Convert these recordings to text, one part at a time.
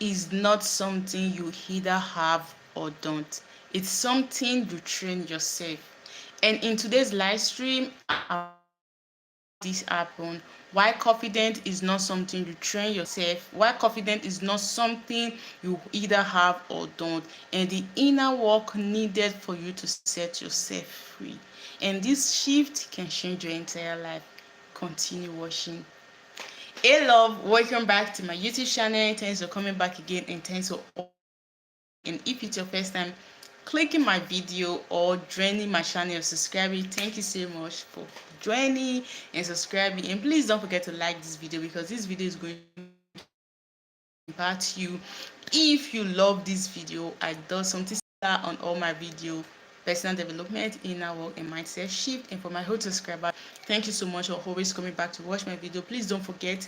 is not something you either have or don't. It's something you train yourself. And in today's live stream, I will be talking about how this happened, why confidence is not something you train yourself, why confidence is not something you either have or don't, and the inner work needed for you to set yourself free. And this shift can change your entire life. Continue watching. Hey love, welcome back to my YouTube channel. Thanks for coming back again, and thanks for always supporting me. And if it's your first time clicking my video or joining my channel or subscribing, thank you so much for joining and subscribing. And please don't forget to like this video, because this video is going to impact you. If you love this video, I do something similar on all my video: personal development, inner work, and mindset shift. And for my whole subscriber, thank you so much for always coming back to watch my video. Please don't forget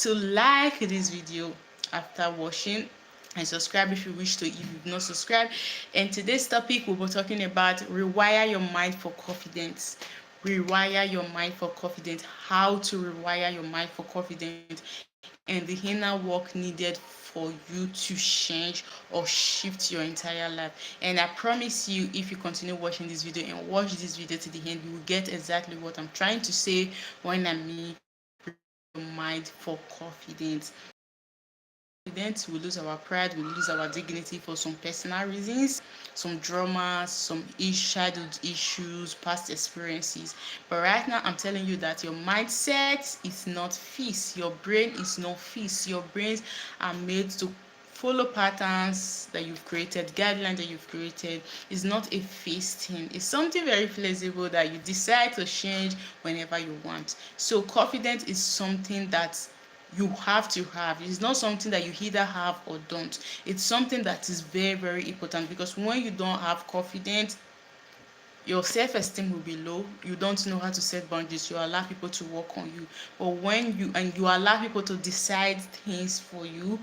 to like this video after watching, and subscribe if you wish to, if you've not subscribed. And today's topic, we'll be talking about rewire your mind for confidence. Rewire your mind for confidence. How to rewire your mind for confidence, and the inner work needed for you to change or shift your entire life. And I promise you, if you continue watching this video and watch this video to the end, you will get exactly what I'm trying to say when I mean rewire your mind for confidence. Confidence, we lose our pride, we lose our dignity for some personal reasons, some dramas, some childhood issues, past experiences. But right now, I'm telling you that your mindset is not fixed. Your brain is not fixed. Your brains are made to follow patterns that you've created, guidelines that you've created. Is not a fixed thing. It's something very flexible that you decide to change whenever you want. So confidence is something that you have to have. It's not something that you either have or don't. It's something that is very, very important, because when you don't have confidence, your self-esteem will be low. You don't know how to set boundaries. You allow people to work on you. But when you allow people to decide things for you,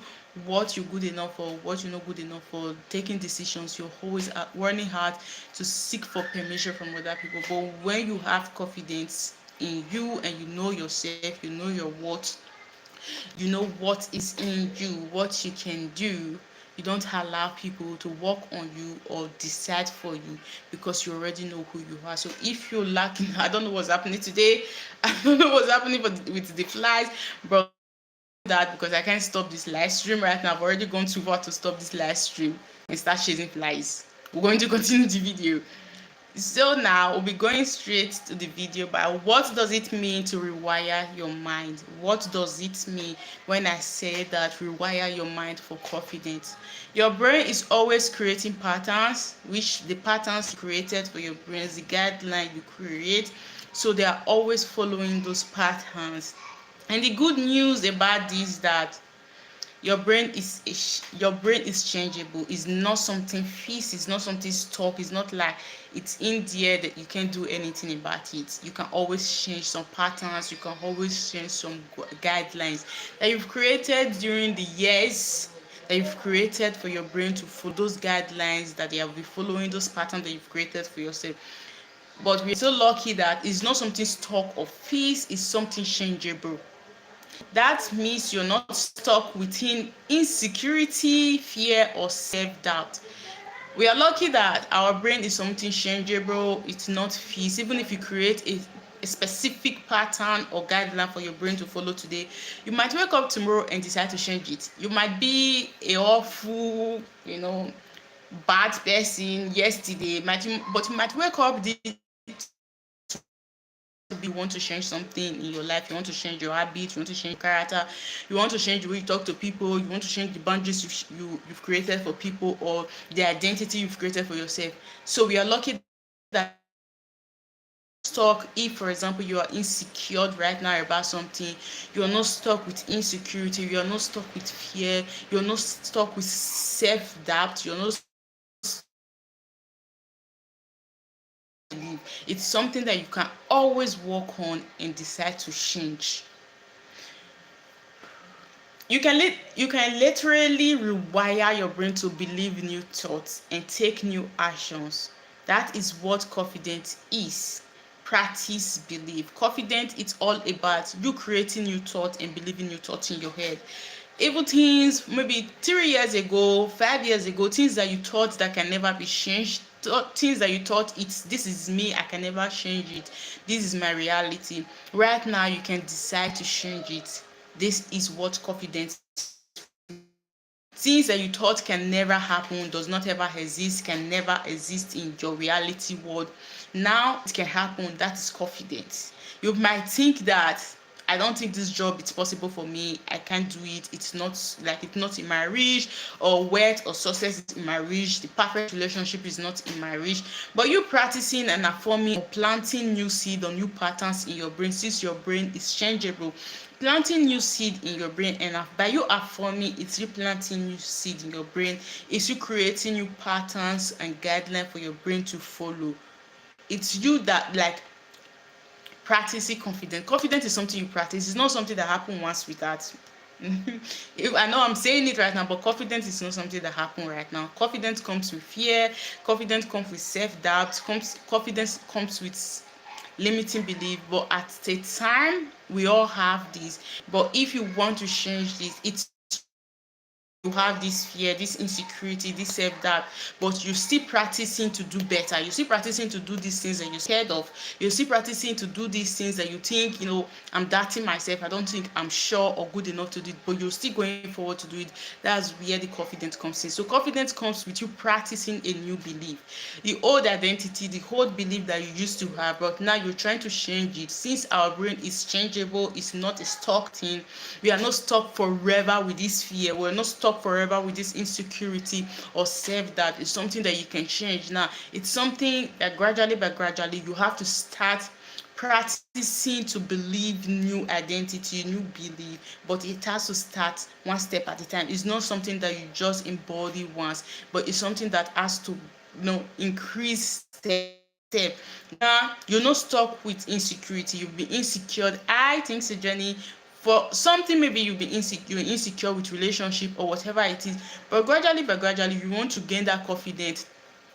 what you're good enough for, what you're not good enough for, taking decisions, you're always running hard to seek for permission from other people. But when you have confidence in you, and you know yourself, you know your worth, you know what is in you, what you can do, you don't allow people to work on you or decide for you, because you already know who you are. So if you're lacking, I don't know what's happening today, I don't know what's happening with the flies, but that, because I can't stop this live stream right now. I've already gone too far to stop this live stream and start chasing flies. We're going to continue the video. So now we'll be going straight to the video. But what does it mean to rewire your mind? What does it mean when I say that rewire your mind for confidence? Your brain is always creating patterns, which the patterns you created for your brain is the guideline you create. So they are always following those patterns. And the good news about this is that your brain is changeable. It's not something fixed. It's not something stuck. It's not like it's in there that you can't do anything about it. You can always change some patterns. You can always change some guidelines that you've created during the years, that you've created for your brain to follow those guidelines, that they have been following those patterns that you've created for yourself. But we're so lucky that it's not something stuck or fixed. It's something changeable. That means you're not stuck within insecurity, fear, or self-doubt. We are lucky that our brain is something changeable. It's not fixed. Even if you create a specific pattern or guideline for your brain to follow today, you might wake up tomorrow and decide to change it. You might be a awful, bad person yesterday, but you might wake up you want to change something in your life. You want to change your habits, you want to change your character, you want to change the way you talk to people, you want to change the boundaries you've created for people, or the identity you've created for yourself. So we are lucky that stuck. If for example you are insecure right now about something, you're not stuck with insecurity, you're not stuck with fear, you're not stuck with self-doubt, you're not. It's something that you can always work on and decide to change. You can literally rewire your brain to believe new thoughts and take new actions. That is what confidence is. Practice belief. Confidence, it's all about you creating new thoughts and believing new thoughts in your head. Even things maybe 3 years ago, 5 years ago, things that you thought that can never be changed, things that you thought it's this is me, I can never change it, this is my reality. Right now you can decide to change it. This is what confidence things that you thought can never happen, does not ever exist, can never exist in your reality world. Now it can happen. That is confidence. You might think that I don't think this job is possible for me. I can't do it. It's not in my reach, or wealth or success is in my reach. The perfect relationship is not in my reach. But you practicing and affirming or planting new seed or new patterns in your brain, since your brain is changeable, planting new seed in your brain, and by you affirming, it's you planting new seed in your brain, it's you creating new patterns and guidelines for your brain to follow. It's you that like practicing confidence. Confidence is something you practice. It's not something that happens once with that. If I know I'm saying it right now, but confidence is not something that happens right now. Confidence comes with fear. Confidence comes with self-doubt. Confidence comes with limiting belief. But at the time, we all have this. But if you want to change this, it's you have this fear, this insecurity, this self-doubt, but you're still practicing to do better. You're still practicing to do these things that you're scared of. You're still practicing to do these things that you think, I'm doubting myself. I don't think I'm sure or good enough to do it, but you're still going forward to do it. That's where the confidence comes in. So confidence comes with you practicing a new belief. The old identity, the old belief that you used to have, but now you're trying to change it. Since our brain is changeable, it's not a stuck thing. We are not stuck forever with this fear. We're not stuck forever with this insecurity or self-doubt. It's something that you can change. Now it's something that gradually you have to start practicing to believe new identity, new belief, but it has to start one step at a time. It's not something that you just embody once, but it's something that has to increase step. Now you're not stuck with insecurity. You've been insecure. I think it's a journey for something. Maybe you've been insecure with relationship or whatever it is, but gradually you want to gain that confidence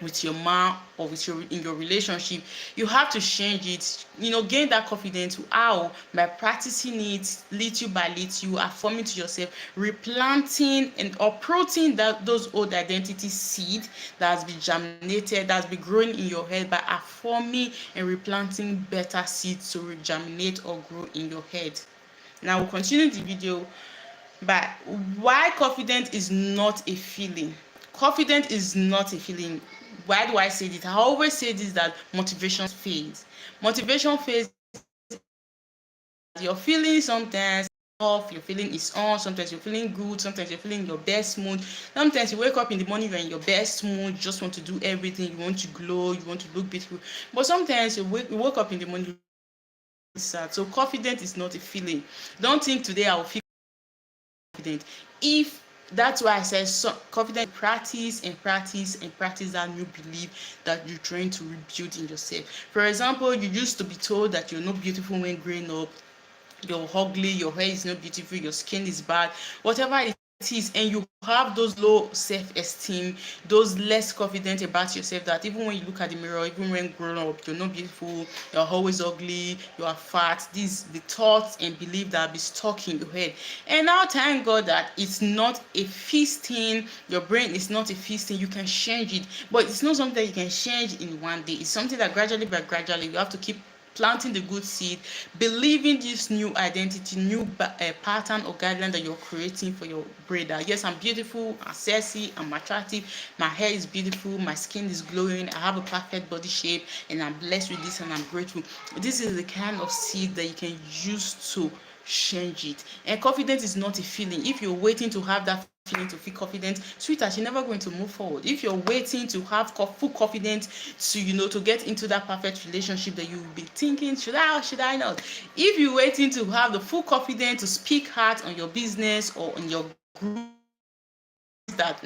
with your man or with your in your relationship. You have to change it, gain that confidence. How? By practicing it little by little. You affirming to yourself, replanting and uprooting those old identity seed that has been germinated, that's been growing in your head, by affirming and replanting better seeds to germinate or grow in your head. Now we'll continue the video by why confidence is not a feeling. Confidence is not a feeling. Why do I say this? I always say this, that motivation fades. Motivation fades. You're feeling sometimes off, your feeling is on, sometimes you're feeling good, sometimes you're feeling your best mood. Sometimes you wake up in the morning, you're in your best mood, you just want to do everything, you want to glow, you want to look beautiful. But sometimes you wake up in the morning sad. So confidence is not a feeling. Don't think today I will feel confident. If that's why I said confidence, practice that new belief that you're trying to rebuild in yourself. For example, you used to be told that you're not beautiful when growing up, you're ugly, your hair is not beautiful, your skin is bad, whatever it is, and you have those low self-esteem, those less confident about yourself, that even when you look at the mirror, even when grown up, you're not beautiful, you're always ugly, you are fat. These the thoughts and belief that be stuck in your head. And now thank God that it's not a feasting, your brain is not a feasting. You can change it, but it's not something that you can change in one day. It's something that gradually you have to keep planting the good seed, believing this new identity, new pattern or guideline that you're creating for your brain. That yes, I'm beautiful, I'm sexy, I'm attractive, my hair is beautiful, my skin is glowing, I have a perfect body shape, and I'm blessed with this and I'm grateful. This is the kind of seed that you can use to change it. And confidence is not a feeling. If you're waiting to have that feeling to feel confident, sweetheart, you're never going to move forward. If you're waiting to have full confidence to get into that perfect relationship that you will be thinking, should I or should I not? If you're waiting to have the full confidence to speak out on your business or on your group, that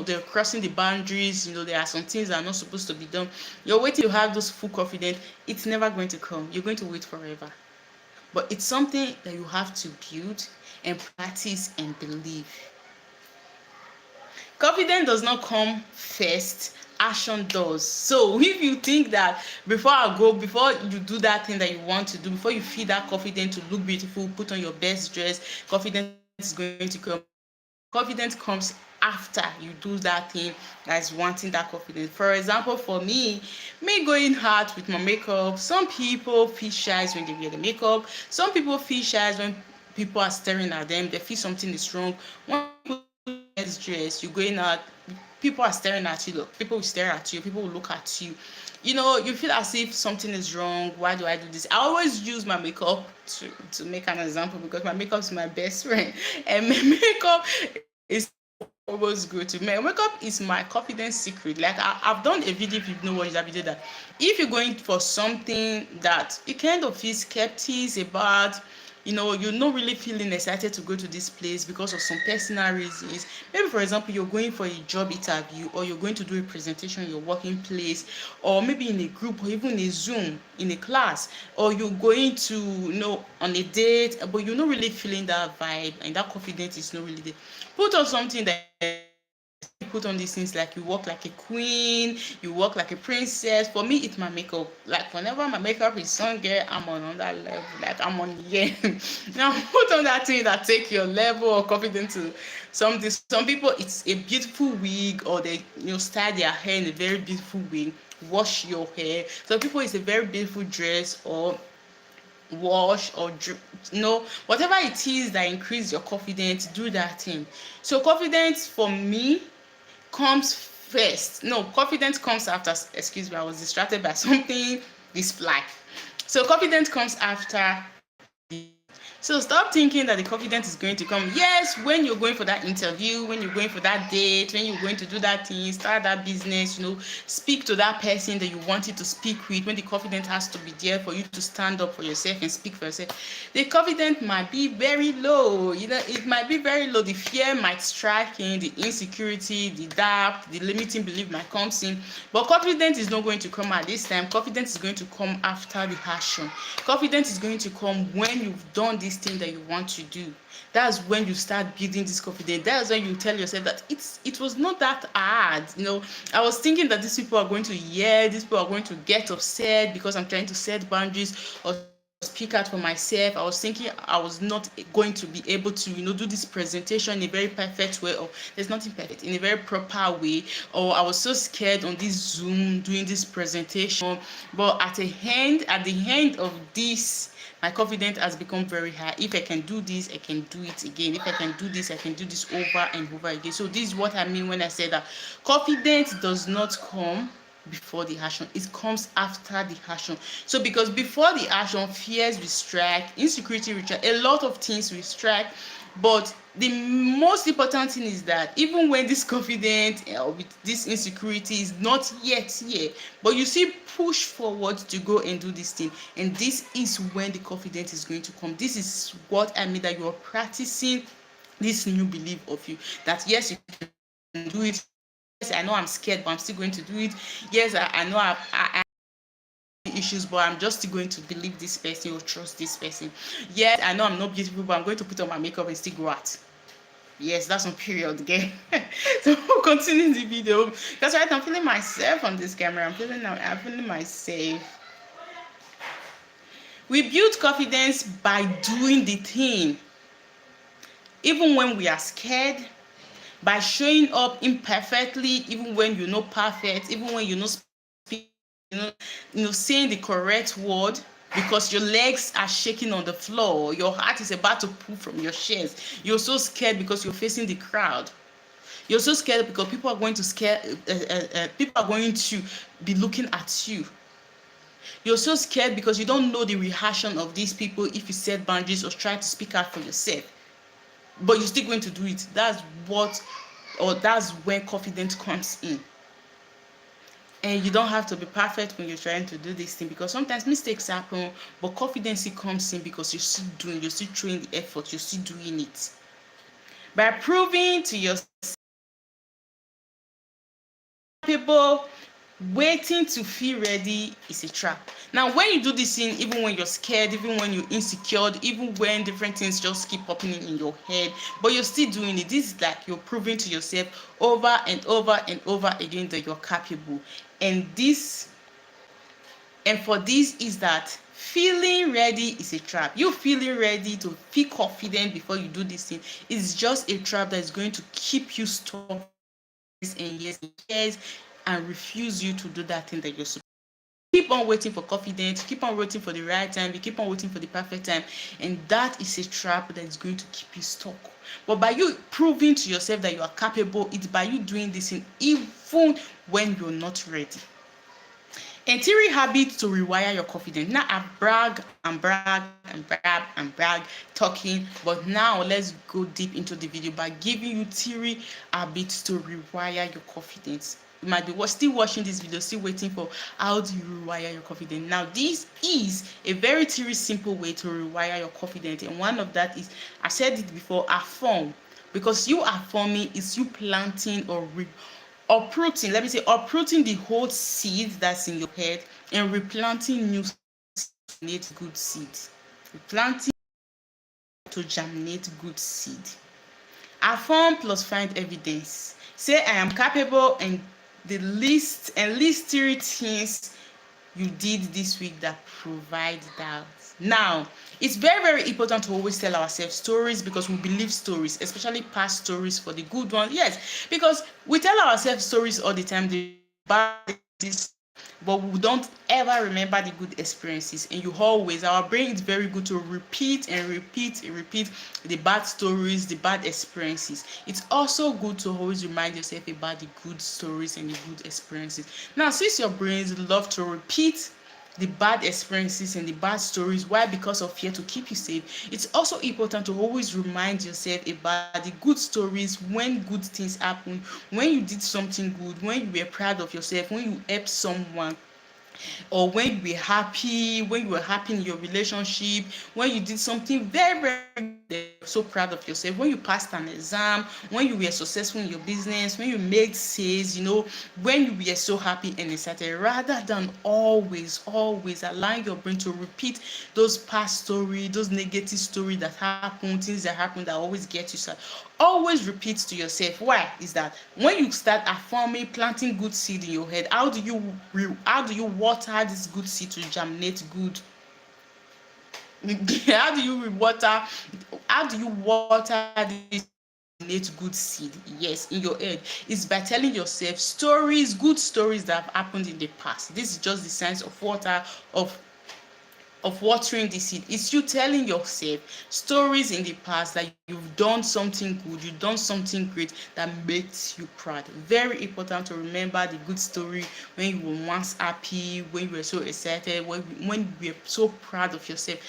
they're crossing the boundaries, there are some things that are not supposed to be done, you're waiting to have those full confidence, it's never going to come. You're going to wait forever. But it's something that you have to build and practice and believe. Confidence does not come first, action does. So if you think that before you do that thing that you want to do, before you feel that confidence to look beautiful, put on your best dress, confidence is going to come, Confidence comes after you do that thing that is wanting that confidence. For example, for me going out with my makeup, some people feel shy when they wear the makeup. Some people feel shy when people are staring at them. They feel something is wrong. When you put this dress, you're going out, people are staring at you. Look, people will stare at you. People will look at you. You feel as if something is wrong. Why do I do this? I always use my makeup to make an example, because my makeup is my best friend, and my makeup is always good to me. Makeup is my confidence secret. Like I've done a video, if you know what is that video, that if you're going for something that you kind of feel skeptics about, you're not really feeling excited to go to this place because of some personal reasons. Maybe, for example, you're going for a job interview, or you're going to do a presentation in your working place, or maybe in a group, or even a Zoom in a class, or you're going to, on a date, but you're not really feeling that vibe, and that confidence is not really there. Put on something that put on these things, like you walk like a queen, you walk like a princess. For me, it's my makeup. Like whenever my makeup is on, girl, I'm on that level. Like I'm on the end. Now put on that thing that take your level of confidence to something. Some people, it's a beautiful wig, or they style their hair in a very beautiful wig. Wash your hair. Some people, it's a very beautiful dress, or wash, or whatever it is that increase your confidence, do that thing. So confidence for me comes first. No, confidence comes after. Excuse me, I was distracted by something. This fly. So confidence comes after. So stop thinking that the confidence is going to come. Yes, when you're going for that interview, when you're going for that date, when you're going to do that thing, start that business, speak to that person that you wanted to speak with, when the confidence has to be there for you to stand up for yourself and speak for yourself, the confidence might be very low. It might be very low. The fear might strike in, the insecurity, the doubt, the limiting belief might come in. But confidence is not going to come at this time. Confidence is going to come after the action. Confidence is going to come when you've done this thing that you want to do. That's when you start building this confidence. That's when you tell yourself that it was not that hard. I was thinking that these people are going to these people are going to get upset because I'm trying to set boundaries or speak out for myself. I was thinking I was not going to be able to do this presentation in a very perfect way, or there's nothing perfect, in a very proper way, or I was so scared on this Zoom doing this presentation. But at the end of this, my confidence has become very high. If I can do this, I can do it again. If I can do this, I can do this over and over again. So this is what I mean when I say that confidence does not come before the action. It comes after the action. So because before the action, fears will strike, insecurity will strike, a lot of things will strike. But the most important thing is that even when this confidence with this insecurity is not yet here, but you still push forward to go and do this thing, and this is when the confidence is going to come. This is what I mean, that you are practicing this new belief of you, that yes, you can do it. Yes, I know I'm scared, but I'm still going to do it. Yes, I know I have issues, but I'm just still going to believe this person or trust this person. Yes, I know I'm not beautiful, but I'm going to put on my makeup and still go out. Yes, that's on period again. So we'll continue the video, because right now I'm feeling myself on this camera. I'm feeling myself. We build confidence by doing the thing, even when we are scared, by showing up imperfectly, even when you're not perfect, even when you're not speaking, saying the correct word, because your legs are shaking on the floor, your heart is about to pull from your chest. You're so scared because you're facing the crowd. You're so scared because people are going to be looking at you. You're so scared because you don't know the reaction of these people if you set boundaries or try to speak out for yourself. But you're still going to do it. That's when confidence comes in. And you don't have to be perfect when you're trying to do this thing, because sometimes mistakes happen, but confidence comes in because you're still throwing the effort, you're still doing it. By proving to yourself, people, waiting to feel ready is a trap. Now, when you do this thing, even when you're scared, even when you're insecure, even when different things just keep popping in your head, but you're still doing it, this is like you're proving to yourself over and over and over again that you're capable. And for this is that Feeling ready is a trap. You feeling ready to feel confident before you do this thing is just a trap that is going to keep you stuck for years and years and years and refuse you to do that thing that you're supposed to. Keep on waiting for confidence, keep on waiting for the right time, you keep on waiting for the perfect time, and that is a trap that is going to keep you stuck. But by you proving to yourself that you are capable, it's by you doing this thing even when you're not ready. And three habits to rewire your confidence. Now I brag and brag and brag and brag talking, but now let's go deep into the video by giving you three habits to rewire your confidence. You might be still watching this video, still waiting for how do you rewire your confidence. Now this is a very simple way to rewire your confidence, and one of that is, I said it before, affirm. Because you affirming is you planting or uprooting, let me say uprooting the whole seed that's in your head and replanting new seeds to germinate good seed. Replanting to germinate good seed. Affirm plus find evidence. Say I am capable, and list three things you did this week that provide that. Now, it's very important to always tell ourselves stories, because we believe stories, especially past stories for the good ones. Yes, because we tell ourselves stories all the time, the bad things, but we don't ever remember the good experiences. And you always, our brain is very good to repeat and repeat and repeat the bad stories, the bad experiences. It's also good to always remind yourself about the good stories and the good experiences. Now, since your brains love to repeat the bad experiences and the bad stories, why? Because of fear, to keep you safe. It's also important to always remind yourself about the good stories, when good things happen, when you did something good, when you were proud of yourself, when you helped someone, or when you were happy in your relationship, when you did something very good, so proud of yourself, when you passed an exam, when you were successful in your business, when you made sales, when you were so happy and excited, rather than always allowing your brain to repeat those past stories, those negative stories that happen, things that happen that always get you sad. Always repeat to yourself. Why is that? When you start affirming, planting good seed in your head, how do you water this good seed to germinate good? how do you water this good seed? Yes, in your head. It's by telling yourself stories, good stories that have happened in the past. This is just the science of watering the seed. It's you telling yourself stories in the past that you've done something good, you've done something great that makes you proud. Very important to remember the good story, when you were once happy, when you were so excited, when you were so proud of yourself.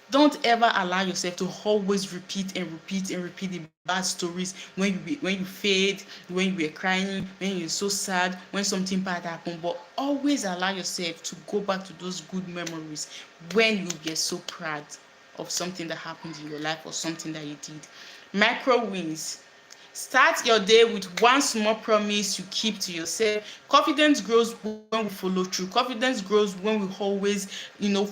Don't ever allow yourself to always repeat the bad stories, when you failed, when you were crying, when you were so sad, when something bad happened. But always allow yourself to go back to those good memories, when you get so proud of something that happened in your life or something that you did. Micro wins. Start your day with one small promise you keep to yourself. Confidence grows when we follow through. Confidence grows when we always,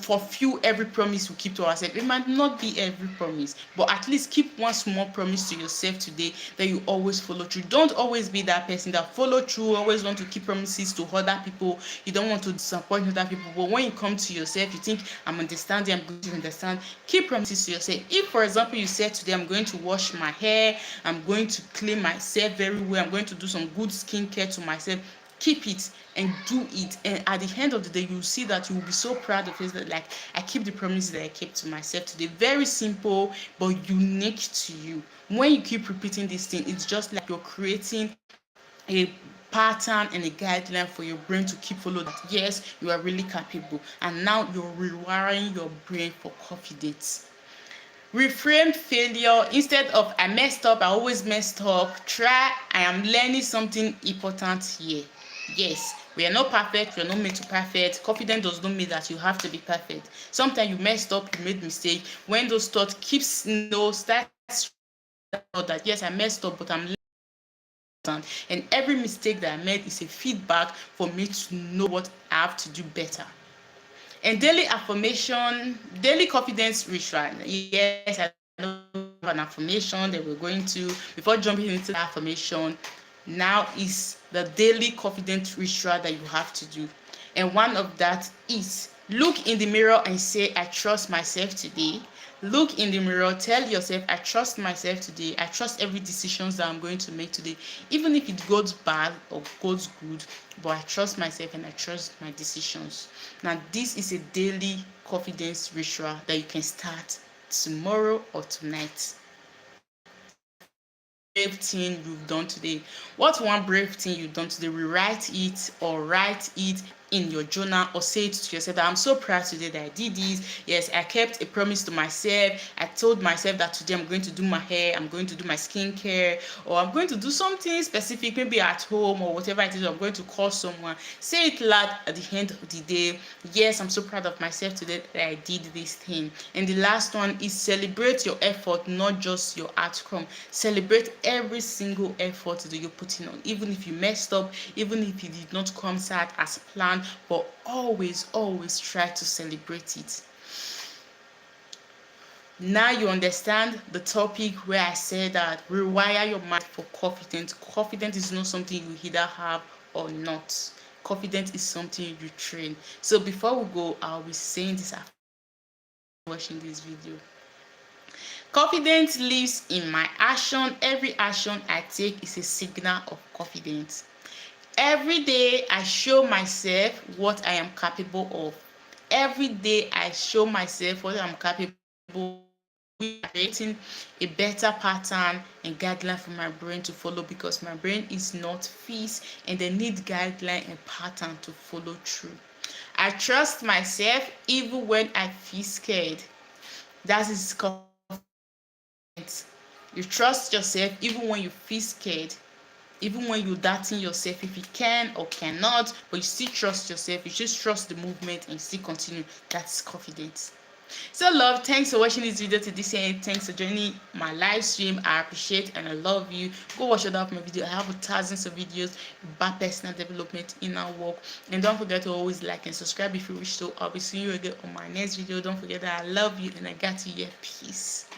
fulfill every promise we keep to ourselves. It might not be every promise, but at least keep one small promise to yourself today that you always follow through. Don't always be that person that follow through, always want to keep promises to other people. You don't want to disappoint other people, but when you come to yourself, you think, I'm understanding, I'm going to understand. Keep promises to yourself. If, for example, you said today, I'm going to wash my hair, I'm going to clean myself very well, I'm going to do some good skincare to myself, keep it and do it. And at the end of the day, you'll see that you will be so proud of it, that like, I keep the promises that I kept to myself today. Very simple but unique to you. When you keep repeating this thing, it's just like you're creating a pattern and a guideline for your brain to keep following that. Yes, you are really capable, and now you're rewiring your brain for confidence. Reframe failure. Instead of I messed up, I always messed up, try I am learning something important here. Yes, we are not perfect, we are not made to perfect. Confidence does not mean that you have to be perfect. Sometimes you messed up, you made mistake. When those thoughts keeps start that yes, I messed up, but I'm learning, and every mistake that I made is a feedback for me to know what I have to do better. And daily affirmation, daily confidence ritual. Yes, I know an affirmation that we're going to, before jumping into the affirmation, now is the daily confidence ritual that you have to do. And one of that is Look in the mirror and say, I trust myself today. Look in the mirror, tell yourself, I trust myself today. I trust every decisions that I'm going to make today, even if it goes bad or goes good, but I trust myself and I trust my decisions. Now, this is a daily confidence ritual that you can start tomorrow or tonight. Brave thing you've done today? What's one brave thing you've done today? Rewrite it or write it in your journal, or say it to yourself that I'm so proud today that I did this. Yes, I kept a promise to myself. I told myself that today I'm going to do my hair, I'm going to do my skincare, or I'm going to do something specific, maybe at home or whatever it is. I'm going to call someone. Say it loud at the end of the day. Yes, I'm so proud of myself today that I did this thing. And the last one is celebrate your effort, not just your outcome. Celebrate every single effort that you're putting on, even if you messed up, even if it did not come out as planned, but always try to celebrate it. Now you understand the topic where I said that rewire your mind for confidence. Confidence is not something you either have or not. Confidence is something you train. So before we go, I'll be saying this after watching this video. Confidence lives in my action. Every action I take is a signal of confidence. Every day I show myself what I am capable of. Every day I show myself what I'm capable of. We are creating a better pattern and guideline for my brain to follow, because my brain is not fixed and they need guideline and pattern to follow through. I trust myself even when I feel scared. That is confidence. You trust yourself even when you feel scared, even when you're doubting yourself if you can or cannot, but you still trust yourself. You just trust the movement and still continue. That's confidence. So love, thanks for watching this video to this end. Thanks for joining my live stream. I appreciate and I love you. Go watch other of my videos. I have thousands of videos about personal development, inner work. And don't forget to always like and subscribe if you wish to. I'll be seeing you again on my next video. Don't forget that I love you and I got you. Yeah, peace.